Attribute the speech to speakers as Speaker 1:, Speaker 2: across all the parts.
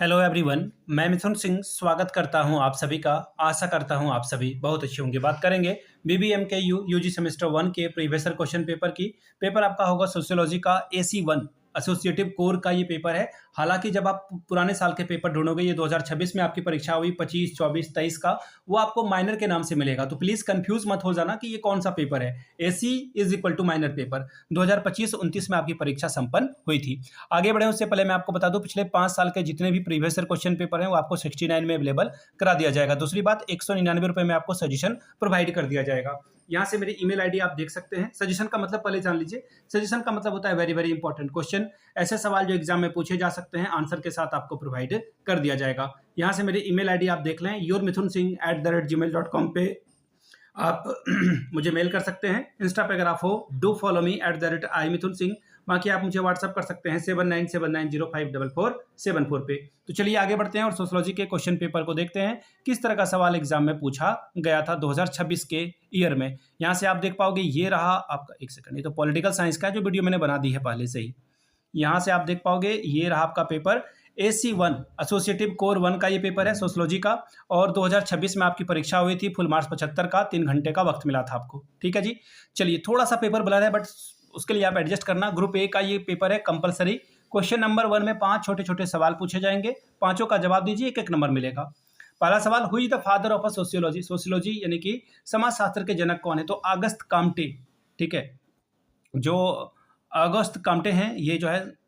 Speaker 1: Hello everyone, मैं मिथुन सिंह स्वागत करता हूं आप सभी का। आशा करता हूं आप सभी बहुत अच्छे होंगे। बात करेंगे बीबीएम के यूजी सेमेस्टर 1 के प्रीवियस ईयर क्वेश्चन पेपर की। पेपर आपका होगा सोशियोलॉजी का AC1 एसोसिएटिव कोर का ये पेपर है। हालांकि जब आप पुराने साल के पेपर ढूंढोगे, ये 2026 में आपकी परीक्षा हुई 25, 24, 23 का, वो आपको माइनर के नाम से मिलेगा। तो प्लीज कंफ्यूज मत हो जाना कि ये कौन सा पेपर है। AC is equal to minor paper 2025-29 में आपकी परीक्षा संपन्न हुई थी। आगे बढ़े उससे पहले मैं आपको बता दूं, पिछले 5 साल के जितने भी प्रीवियस ईयर क्वेश्चन पेपर हैं वो आपको 69 में अवेलेबल करा दिया जाएगा। दूसरी बात, 199 रुपए में आपको सजेशन प्रोवाइड कर दिया जाएगा। यहाँ से मेरी ईमेल आईडी आप देख सकते हैं। सजेशन का मतलब पहले जान लीजिए। सजेशन का मतलब होता है वेरी वेरी इंपॉर्टेंट क्वेश्चन, ऐसे सवाल जो एग्जाम में पूछे जा सकते हैं, आंसर के साथ आपको प्रोवाइड कर दिया जाएगा। यहाँ से मेरी ईमेल आईडी आप देख लें, yourmithunsingh@gmail.com पे आप मुझे मेल कर सकते हैं। इंस्टा पे अगर आप हो, डू फॉलो मी @imithunsingh। बाकी आप मुझे व्हाट्सअप कर सकते हैं 7979054474 पे। तो चलिए आगे बढ़ते हैं और सोशियोलॉजी के क्वेश्चन पेपर को देखते हैं किस तरह का सवाल एग्जाम में पूछा गया था 2026 के ईयर में। यहाँ से आप देख पाओगे, ये रहा आपका, एक सेकंड, ये तो पॉलिटिकल साइंस का जो वीडियो मैंने बना दी है पहले से ही। यहाँ से आप देख पाओगे, ये रहा आपका पेपर AC1 एसोसिएटिव कोर 1 का ये पेपर है सोशियोलॉजी का, और 2026 में आपकी परीक्षा हुई थी। फुल मार्क्स 75 का, 3 घंटे का वक्त मिला था आपको। ठीक है जी। चलिए, थोड़ा सा पेपर ब्लर है बट उसके लिए आप एडजस्ट करना। ग्रुप ए का ये पेपर है कंपलसरी। क्वेश्चन नंबर 1 में 5 छोटे छोटे सवाल पूछे जाएंगे, पांचों का जवाब दीजिए, एक एक नंबर मिलेगा। पहला सवाल, हुई the father of a sociology. Sociology यानी कि समाज शास्त्र के जनक कौन है? तो अगस्त काम्टे। ठीक है, जो अगस्त काम्टे हैं, ये जो है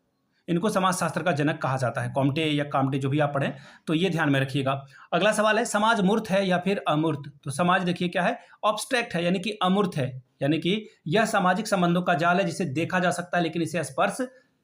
Speaker 1: इनको समाजशास्त्र का जनक कहा जाता है। कॉम्टे या काम्टे जो भी आप पढ़ें, तो ये ध्यान में रखिएगा। अगला सवाल है, समाज मूर्त है या फिर अमूर्त? तो समाज देखिए क्या है, ऑब्स्ट्रैक्ट है यानी कि अमूर्त है, यानी कि यह सामाजिक संबंधों का जाल है जिसे देखा जा सकता है लेकिन इसे स्पर्श,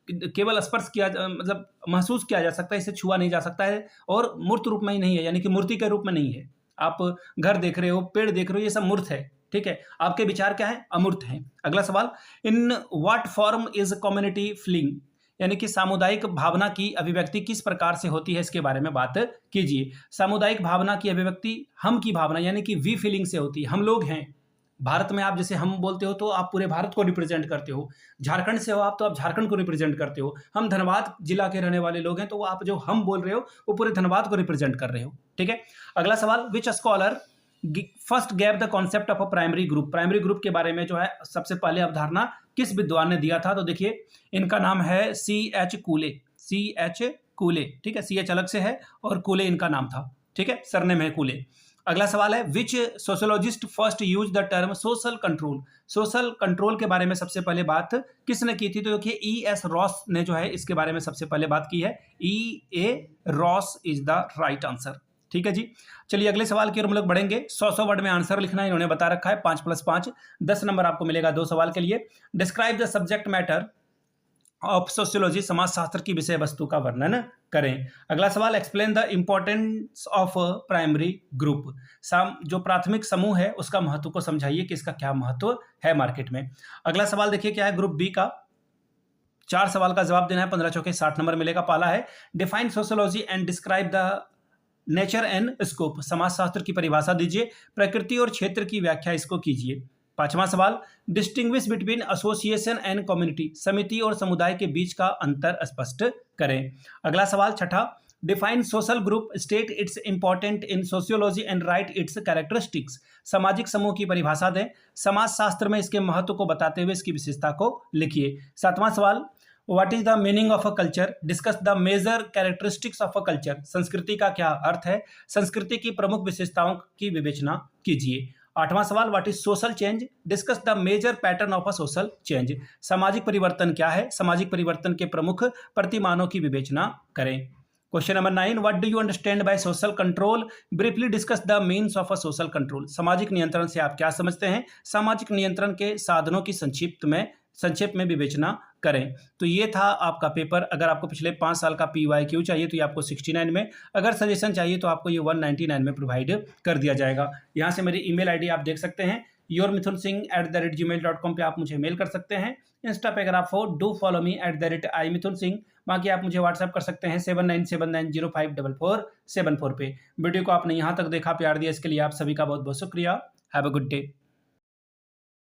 Speaker 1: केवल स्पर्श किया मतलब महसूस किया जा सकता है, इसे छुआ नहीं जा सकता है, और मूर्त रूप में ही नहीं है, यानी कि मूर्ति के रूप में नहीं है। आप घर देख रहे हो, पेड़ देख रहे हो, ये सब मूर्त है। ठीक है, आपके विचार क्या है? अमूर्त है। अगला सवाल, in what form is community feeling? यानी कि सामुदायिक भावना की अभिव्यक्ति किस प्रकार से होती है, इसके बारे में बात कीजिए। सामुदायिक भावना की अभिव्यक्ति हम की भावना यानी कि वी फीलिंग से होती है। हम लोग हैं भारत में, आप जैसे हम बोलते हो तो आप पूरे भारत को रिप्रेजेंट करते हो। झारखंड से हो आप तो आप झारखंड को रिप्रेजेंट करते हो। हम धनबाद जिला के रहने वाले लोग हैं, तो आप जो हम बोल रहे हो वो पूरे धनबाद को रिप्रेजेंट कर रहे हो। ठीक है। अगला सवाल, विच scholar first gave the concept of a primary group? Primary group के बारे में जो है सबसे पहले अवधारणा किस विद्वान ने दिया था? तो देखिए, इनका नाम है CH कूले। CH कूले। ठीक है, CH अलग से है और कूले इनका नाम था। ठीक है, सरनेम है कूले। अगला सवाल है, which sociologist first use the term social control? Social control के बारे में सबसे पहले बात किसने की थी? तो देखिए, E.S. रॉस ने जो है इसके बारे में सबसे पहले बात की है। E.A. Ross is the right answer. ठीक है जी। चलिए अगले सवाल की ओर हम लोग बढ़ेंगे। 100 वर्ड में आंसर लिखना इन्होंने बता रखा है। 5+5 10 नंबर आपको मिलेगा 2 सवाल के लिए। Describe the subject matter of sociology. समाज शास्त्र की विषय वस्तु का वर्णन करें। अगला सवाल, explain the importance of primary group. जो प्राथमिक समूह है उसका महत्व को समझाइए कि इसका क्या महत्व है मार्केट में। अगला सवाल देखिए क्या है, ग्रुप बी का 4 सवाल का जवाब देना है। 15 चौके 60 नंबर मिलेगा। पहला है, define sociology and describe the nature and scope. समाजशास्त्र की परिभाषा दीजिए, प्रकृति और क्षेत्र की व्याख्या इसको कीजिए। 5वां सवाल, distinguish between association and community. समिति और समुदाय के बीच का अंतर स्पष्ट करें। अगला सवाल 6ठा, define social group, state its important in sociology and write its characteristics. सामाजिक समूह की परिभाषा दें, समाजशास्त्र में इसके महत्व को बताते हुए इसकी विशेषता को लिखिए। 7वां सवाल, what is the meaning of a culture, discuss the major characteristics of a culture. संस्कृति का क्या अर्थ है, संस्कृति की प्रमुख विशेषताओं की विवेचना कीजिए। 8वां सवाल, what is social change, discuss the major pattern of a social change. सामाजिक परिवर्तन क्या है, सामाजिक परिवर्तन के प्रमुख प्रतिमानों की विवेचना करें। Question number 9, what do you understand by social control, briefly discuss the means of a social control. सामाजिक नियंत्रण से आप क्या समझते हैं, सामाजिक नियंत्रण के साधनों की संक्षेप में विवेचना करें। तो ये था आपका पेपर। अगर आपको पिछले 5 साल का PYQ चाहिए तो ये आपको 69 में, अगर सजेशन चाहिए तो आपको ये 199 में प्रोवाइड कर दिया जाएगा। यहाँ से मेरी ईमेल आईडी आप देख सकते हैं, yourmithunsingh@gmail.com पे आप मुझे मेल कर सकते हैं। इंस्टा पे अगर आप हो, डू फॉलो मी @imithunsingh। बाकी आप मुझे व्हाट्सएप कर सकते हैं 7979054474 पे। वीडियो को आपने यहाँ तक देखा, प्यार दिया, इसके लिए आप सभी का बहुत बहुत शुक्रिया। Have a good day.